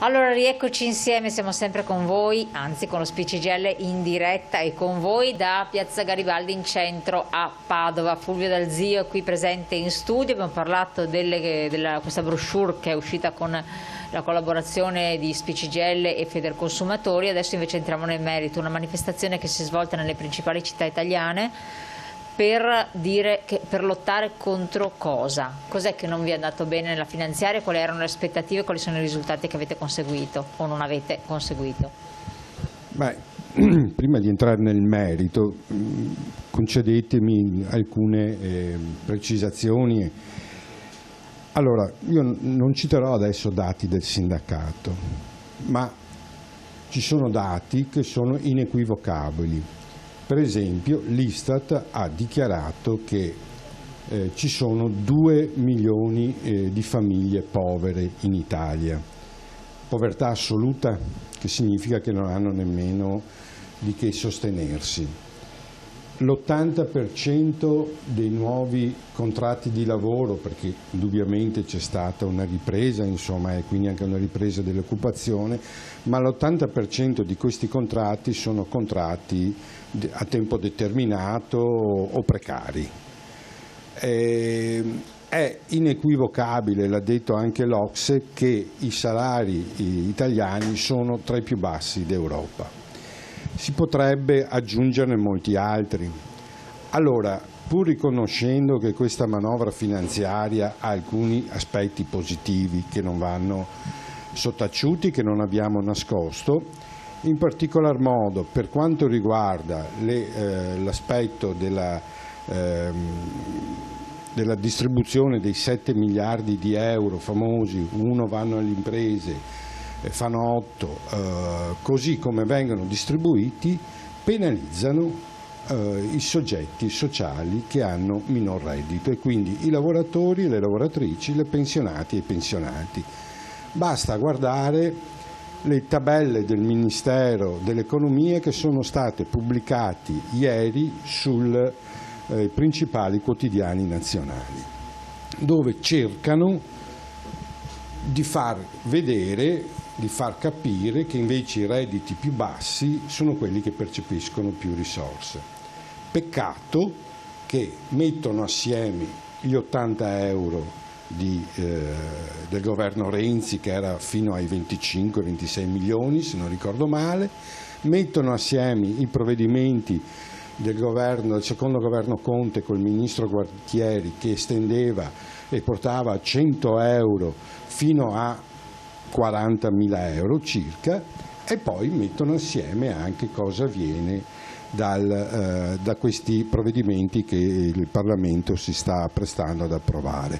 Allora, rieccoci insieme, siamo sempre con voi, anzi con lo Spicigelle in diretta e con voi da Piazza Garibaldi in centro a Padova. Fulvio Dal Zio è qui presente in studio, abbiamo parlato di questa brochure che è uscita con la collaborazione di Spicigelle e Federconsumatori. Adesso invece entriamo nel merito, una manifestazione che si è svolta nelle principali città italiane per lottare contro cosa? Cos'è che non vi è andato bene nella finanziaria? Quali erano le aspettative? Quali sono i risultati che avete conseguito o non avete conseguito? Beh, prima di entrare nel merito, concedetemi alcune precisazioni. Allora, io non citerò adesso dati del sindacato, ma ci sono dati che sono inequivocabili. Per esempio, l'Istat ha dichiarato che ci sono 2 milioni di famiglie povere in Italia. Povertà assoluta, che significa che non hanno nemmeno di che sostenersi. L'80% dei nuovi contratti di lavoro, perché indubbiamente c'è stata una ripresa, insomma, e quindi anche una ripresa dell'occupazione, ma l'80% di questi contratti sono contratti a tempo determinato o precari. È inequivocabile, l'ha detto anche l'Ocse, che i salari italiani sono tra i più bassi d'Europa. Si potrebbe aggiungerne molti altri. Allora, pur riconoscendo che questa manovra finanziaria ha alcuni aspetti positivi che non vanno sottaciuti, che non abbiamo nascosto, in particolar modo per quanto riguarda l'aspetto della distribuzione dei 7 miliardi di euro famosi, uno vanno alle imprese, fanno 8, così come vengono distribuiti, penalizzano i soggetti sociali che hanno minor reddito e quindi i lavoratori, le lavoratrici, le pensionati e i pensionati. Basta guardare le tabelle del Ministero dell'Economia che sono state pubblicate ieri sui principali quotidiani nazionali, dove cercano di far vedere, di far capire che invece i redditi più bassi sono quelli che percepiscono più risorse. Peccato che mettono assieme gli 80 euro del governo Renzi, che era fino ai 25-26 milioni se non ricordo male, mettono assieme i provvedimenti del secondo governo Conte col ministro Gualtieri, che estendeva e portava a 100 euro fino a 40.000 euro circa, e poi mettono assieme anche cosa avviene da questi provvedimenti che il Parlamento si sta apprestando ad approvare.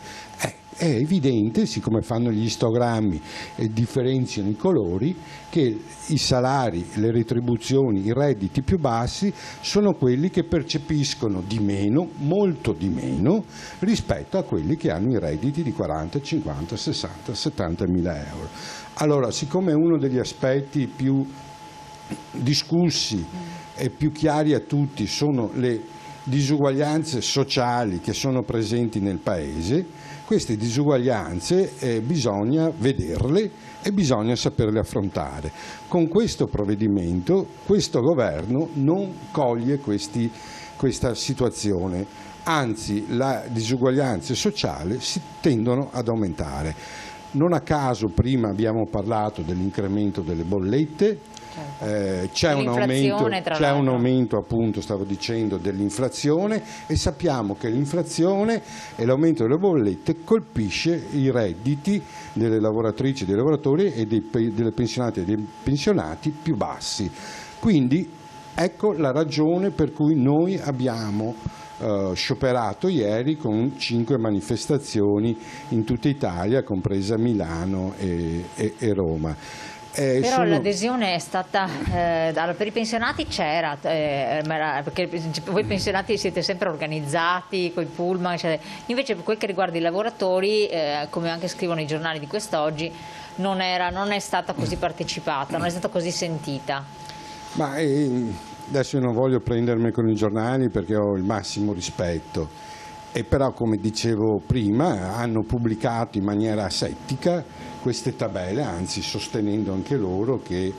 È evidente, siccome fanno gli istogrammi e differenziano i colori, che i salari, le retribuzioni, i redditi più bassi sono quelli che percepiscono di meno, molto di meno, rispetto a quelli che hanno i redditi di 40, 50, 60, 70 mila euro. Allora, siccome uno degli aspetti più discussi e più chiari a tutti sono le disuguaglianze sociali che sono presenti nel Paese, queste disuguaglianze bisogna vederle e bisogna saperle affrontare. Con questo provvedimento questo governo non coglie questa situazione, anzi le disuguaglianze sociali si tendono ad aumentare. Non a caso prima abbiamo parlato dell'incremento delle bollette. C'è un aumento, appunto, stavo dicendo, dell'inflazione, e sappiamo che l'inflazione e l'aumento delle bollette colpisce i redditi delle lavoratrici e dei lavoratori e delle pensionate e dei pensionati più bassi. Quindi ecco la ragione per cui noi abbiamo scioperato ieri con 5 manifestazioni in tutta Italia, compresa Milano e Roma. Però l'adesione è stata, per i pensionati c'era, perché voi pensionati siete sempre organizzati con i pullman, eccetera. Invece per quel che riguarda i lavoratori, come anche scrivono i giornali di quest'oggi, non è stata così partecipata, non è stata così sentita. Ma adesso io non voglio prendermi con i giornali perché ho il massimo rispetto. E però, come dicevo prima, hanno pubblicato in maniera asettica queste tabelle, anzi sostenendo anche loro che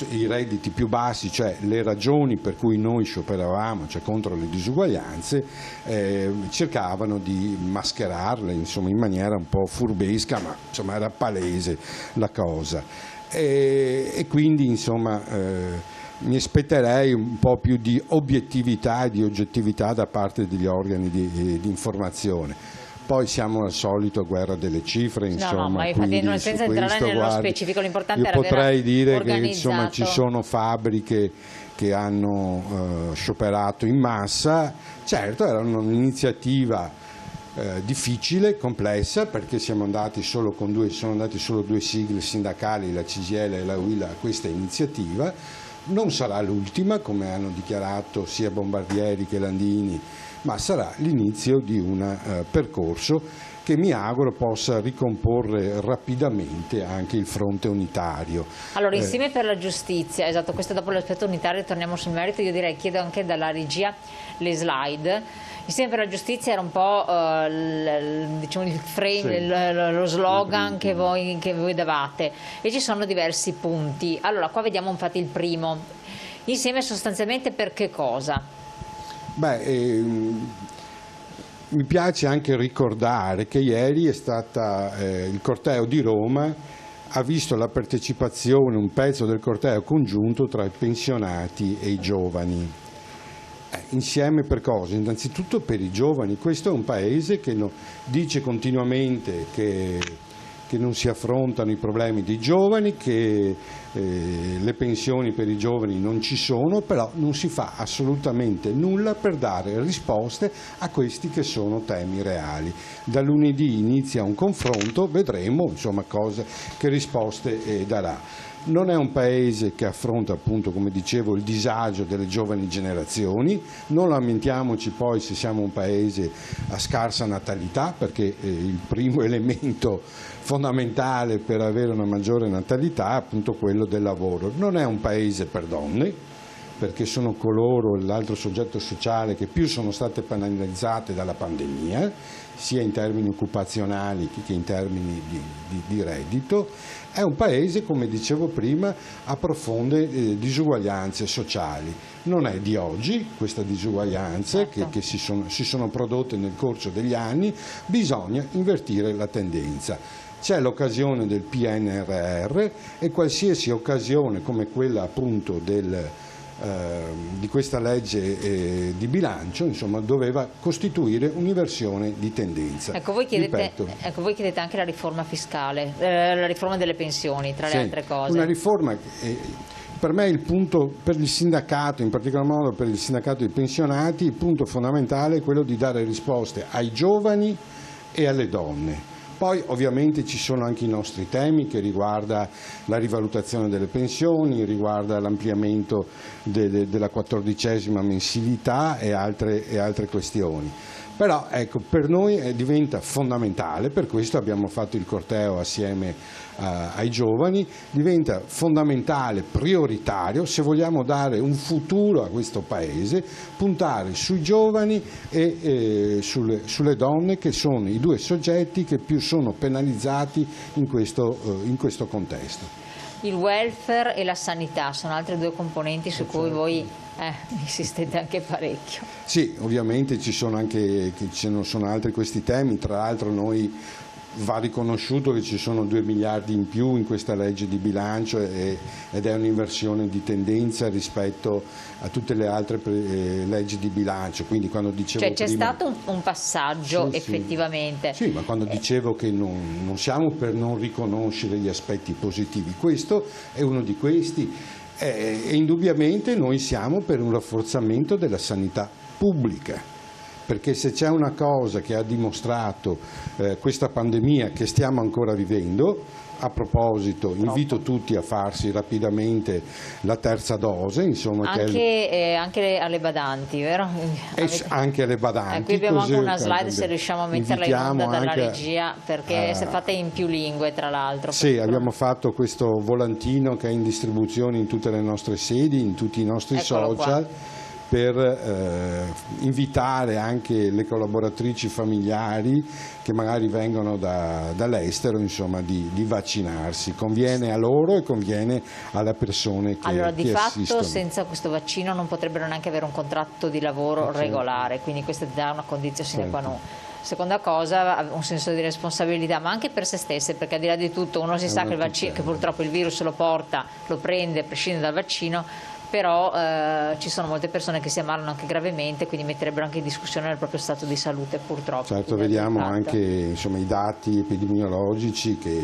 i redditi più bassi, cioè le ragioni per cui noi scioperavamo, cioè contro le disuguaglianze, cercavano di mascherarle, insomma, in maniera un po' furbesca, ma insomma era palese la cosa. E quindi, insomma, mi aspetterei un po' più di obiettività e di oggettività da parte degli organi di informazione. Poi siamo al solito a guerra delle cifre, insomma, ma infatti non senza entrare nello specifico, l'importante era potrei dire che organizzato. insomma ci sono fabbriche che hanno scioperato in massa. Certo, era un'iniziativa difficile, complessa, perché sono andati solo due sigle sindacali, la CGIL e la UIL, a questa iniziativa. Non sarà l'ultima, come hanno dichiarato sia Bombardieri che Landini, ma sarà l'inizio di un percorso che mi auguro possa ricomporre rapidamente anche il fronte unitario. Allora, insieme per la giustizia, esatto, questo dopo l'aspetto unitario torniamo sul merito, io direi chiedo anche dalla regia le slide. Insieme per la giustizia era un po' diciamo il frame, sì, lo slogan che voi davate, e ci sono diversi punti. Allora, qua vediamo infatti il primo. Insieme sostanzialmente per che cosa? Beh, mi piace anche ricordare che ieri è stata il corteo di Roma ha visto la partecipazione, un pezzo del corteo congiunto tra i pensionati e i giovani. Insieme per cosa? Innanzitutto per i giovani. Questo è un paese che dice continuamente che non si affrontano i problemi dei giovani, che le pensioni per i giovani non ci sono, però non si fa assolutamente nulla per dare risposte a questi che sono temi reali. Da lunedì inizia un confronto, vedremo insomma che risposte darà. Non è un paese che affronta, appunto, come dicevo, il disagio delle giovani generazioni. Non lamentiamoci poi se siamo un paese a scarsa natalità, perché il primo elemento fondamentale per avere una maggiore natalità è appunto quello del lavoro. Non è un paese per donne, perché sono coloro, l'altro soggetto sociale, che più sono state penalizzate dalla pandemia, sia in termini occupazionali che in termini di reddito. È un paese, come dicevo prima, a profonde disuguaglianze sociali. Non è di oggi questa disuguaglianza che si sono prodotte nel corso degli anni, bisogna invertire la tendenza. C'è l'occasione del PNRR e qualsiasi occasione come quella appunto di questa legge di bilancio, insomma, doveva costituire un'inversione di tendenza. Ecco, voi chiedete anche la riforma fiscale, la riforma delle pensioni, tra le altre cose. Una riforma per me il punto, per il sindacato, in particolar modo per il sindacato dei pensionati, il punto fondamentale è quello di dare risposte ai giovani e alle donne. Poi ovviamente ci sono anche i nostri temi che riguarda la rivalutazione delle pensioni, riguarda l'ampliamento della 14ª mensilità e altre questioni. Però ecco, per noi diventa fondamentale, per questo abbiamo fatto il corteo assieme ai giovani, diventa fondamentale, prioritario, se vogliamo dare un futuro a questo Paese, puntare sui giovani e sulle donne, che sono i due soggetti che più sono penalizzati in questo contesto. Il welfare e la sanità sono altre due componenti su cui voi insistete anche parecchio. Sì, ovviamente ci sono altri questi temi, tra l'altro va riconosciuto che ci sono 2 miliardi in più in questa legge di bilancio ed è un'inversione di tendenza rispetto a tutte le altre leggi di bilancio. Quindi quando dicevo c'è stato un passaggio effettivamente. Sì, ma quando dicevo che non siamo per non riconoscere gli aspetti positivi, questo è uno di questi. E indubbiamente noi siamo per un rafforzamento della sanità pubblica, perché se c'è una cosa che ha dimostrato questa pandemia che stiamo ancora vivendo, a proposito invito tutti a farsi rapidamente la terza dose, insomma, anche alle badanti, vero? Anche alle badanti. Qui abbiamo anche una slide, se riusciamo a metterla in onda dalla regia, perché è fatta in più lingue, tra l'altro. Sì, abbiamo fatto questo volantino che è in distribuzione in tutte le nostre sedi, in tutti i nostri social. per invitare anche le collaboratrici familiari che magari vengono dall'estero, insomma, di vaccinarsi. Conviene a loro e conviene alle persone che allora, di fatto assistono. senza questo vaccino non potrebbero neanche avere un contratto di lavoro regolare, quindi questa è una condizione sine qua non. Seconda cosa, un senso di responsabilità, ma anche per se stesse, perché al di là di tutto uno si sa che, che purtroppo il virus lo porta, lo prende a prescindere dal vaccino, però ci sono molte persone che si ammalano anche gravemente, quindi metterebbero anche in discussione il proprio stato di salute, purtroppo. Certo, vediamo anche, insomma, i dati epidemiologici che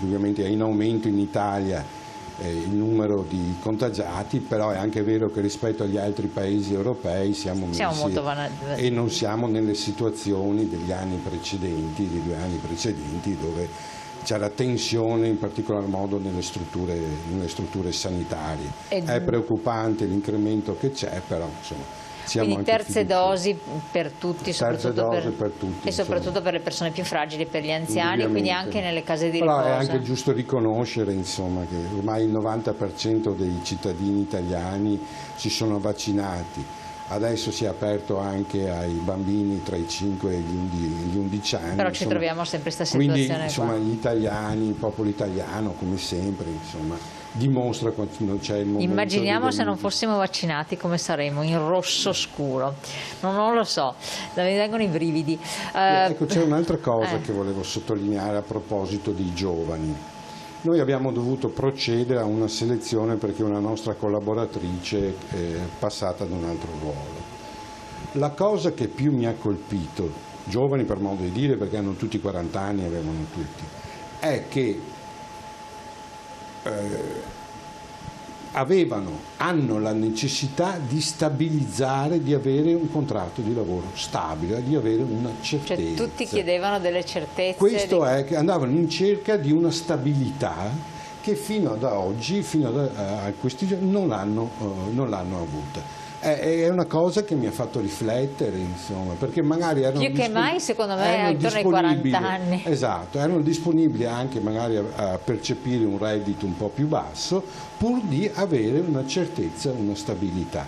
ovviamente è in aumento in Italia il numero di contagiati, però è anche vero che rispetto agli altri paesi europei siamo molto e non siamo nelle situazioni degli anni precedenti, dei 2 anni precedenti, dove c'era tensione in particolar modo nelle strutture sanitarie. È preoccupante l'incremento che c'è, però insomma siamo quindi terze dosi per tutti, soprattutto e soprattutto per le persone più fragili, per gli anziani, quindi anche nelle case di riposo. Però è anche giusto riconoscere, insomma, che ormai il 90% dei cittadini italiani si sono vaccinati. Adesso si è aperto anche ai bambini tra i 5 e gli 11 anni. Però ci troviamo sempre in questa situazione. Quindi, insomma, gli italiani, il popolo italiano, come sempre, insomma, dimostra quando c'è il momento. Immaginiamo se non fossimo vaccinati come saremmo, in rosso scuro. Non lo so, mi vengono i brividi. Ecco, c'è un'altra cosa che volevo sottolineare a proposito dei giovani. Noi abbiamo dovuto procedere a una selezione perché una nostra collaboratrice è passata ad un altro ruolo. La cosa che più mi ha colpito, giovani per modo di dire perché hanno tutti 40 anni, avevano tutti, è che hanno la necessità di stabilizzare, di avere un contratto di lavoro stabile, di avere una certezza. Cioè, tutti chiedevano delle certezze. Questo è che andavano in cerca di una stabilità che fino ad oggi, fino a questi giorni, non l'hanno avuta. È una cosa che mi ha fatto riflettere, insomma, perché magari erano più che mai, secondo me, attorno ai 40 anni. Esatto, erano disponibili anche magari a percepire un reddito un po' più basso, pur di avere una certezza, una stabilità.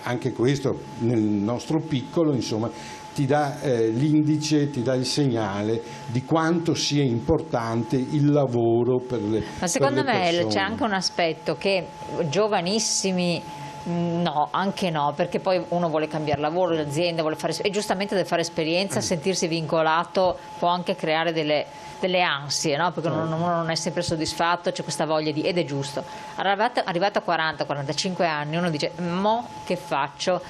Anche questo nel nostro piccolo, insomma, ti dà l'indice, ti dà il segnale di quanto sia importante il lavoro per le persone. Ma secondo me c'è anche un aspetto che giovanissimi. No, anche no, perché poi uno vuole cambiare lavoro, l'azienda vuole fare, e giustamente deve fare esperienza, sentirsi vincolato può anche creare delle ansie, no? Perché uno non è sempre soddisfatto, c'è questa voglia ed è giusto. Arrivato a 40-45 anni uno dice, mo che faccio?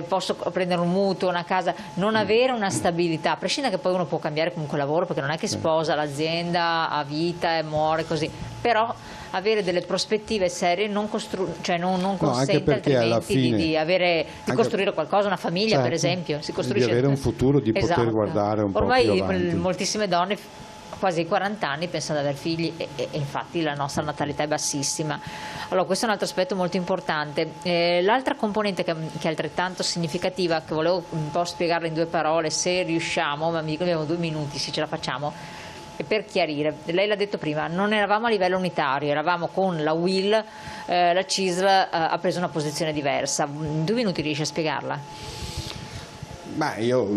Posso prendere un mutuo, una casa, non avere una stabilità, a prescindere che poi uno può cambiare comunque lavoro, perché non è che sposa l'azienda a vita e muore così, però avere delle prospettive serie non consente altrimenti di costruire qualcosa, una famiglia, per esempio, si costruisce, di avere un futuro, di poter guardare un po' più avanti. Ormai moltissime donne quasi ai 40 anni pensano ad avere figli e infatti la nostra natalità è bassissima. Allora questo è un altro aspetto molto importante. L'altra componente che è altrettanto significativa, che volevo un po' spiegarla in 2 parole se riusciamo, ma mi dico abbiamo 2 minuti, se ce la facciamo, e per chiarire, lei l'ha detto prima, non eravamo a livello unitario, eravamo con la UIL, la CISL ha preso una posizione diversa. In 2 minuti riesce a spiegarla? Io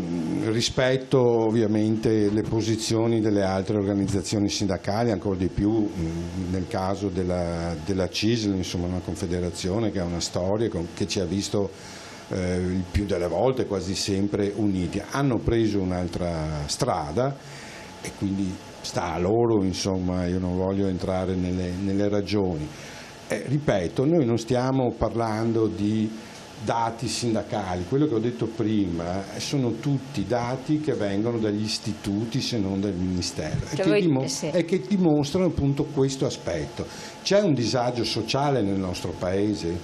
rispetto ovviamente le posizioni delle altre organizzazioni sindacali, ancora di più nel caso della CISL, insomma, una confederazione che ha una storia, che ci ha visto il più delle volte quasi sempre uniti. Hanno preso un'altra strada e quindi sta a loro, insomma, io non voglio entrare nelle ragioni. Ripeto, noi non stiamo parlando di dati sindacali, quello che ho detto prima sono tutti dati che vengono dagli istituti, se non dal Ministero, e che dimostrano appunto questo aspetto. C'è un disagio sociale nel nostro Paese,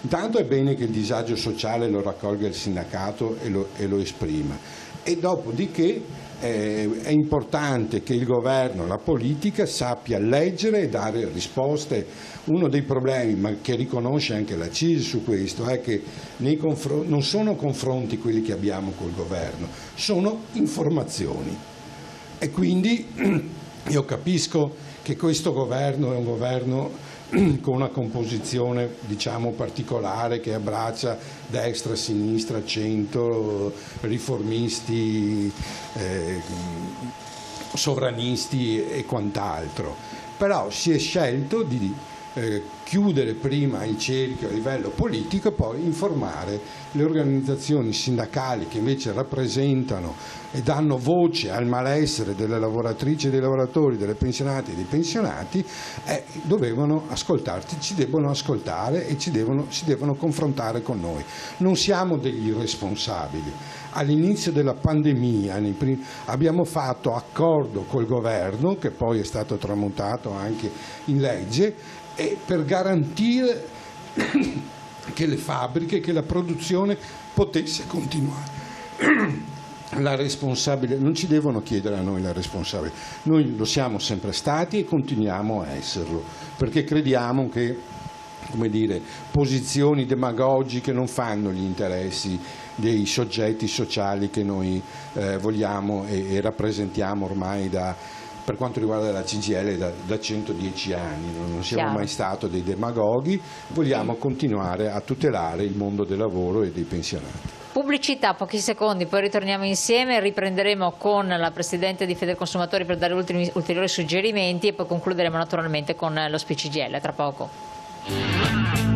intanto è bene che il disagio sociale lo raccolga il sindacato e lo esprima, e dopodiché è importante che il governo, la politica sappia leggere e dare risposte. Uno dei problemi, ma che riconosce anche la CISL su questo, è che non sono confronti quelli che abbiamo col governo, sono informazioni. E quindi io capisco che questo governo è un governo con una composizione diciamo particolare che abbraccia destra, sinistra, centro, riformisti, sovranisti e quant'altro. Però si è scelto di chiudere prima il cerchio a livello politico e poi informare le organizzazioni sindacali che invece rappresentano e danno voce al malessere delle lavoratrici e dei lavoratori, delle pensionate e dei pensionati, dovevano ascoltarti, ci devono ascoltare e si devono confrontare con noi. Non siamo degli irresponsabili. All'inizio della pandemia abbiamo fatto accordo col governo, che poi è stato tramutato anche in legge, e per garantire che le fabbriche, che la produzione potesse continuare. La responsabile, non ci devono chiedere a noi la responsabilità, noi lo siamo sempre stati e continuiamo a esserlo, perché crediamo che, come dire, posizioni demagogiche non fanno gli interessi dei soggetti sociali che noi vogliamo e rappresentiamo ormai per quanto riguarda la CGIL da 110 anni, non siamo mai stati dei demagoghi, vogliamo continuare a tutelare il mondo del lavoro e dei pensionati. Pubblicità, pochi secondi, poi ritorniamo insieme, riprenderemo con la Presidente di Federconsumatori per dare ulteriori suggerimenti e poi concluderemo naturalmente con lo SPI CGIL, tra poco.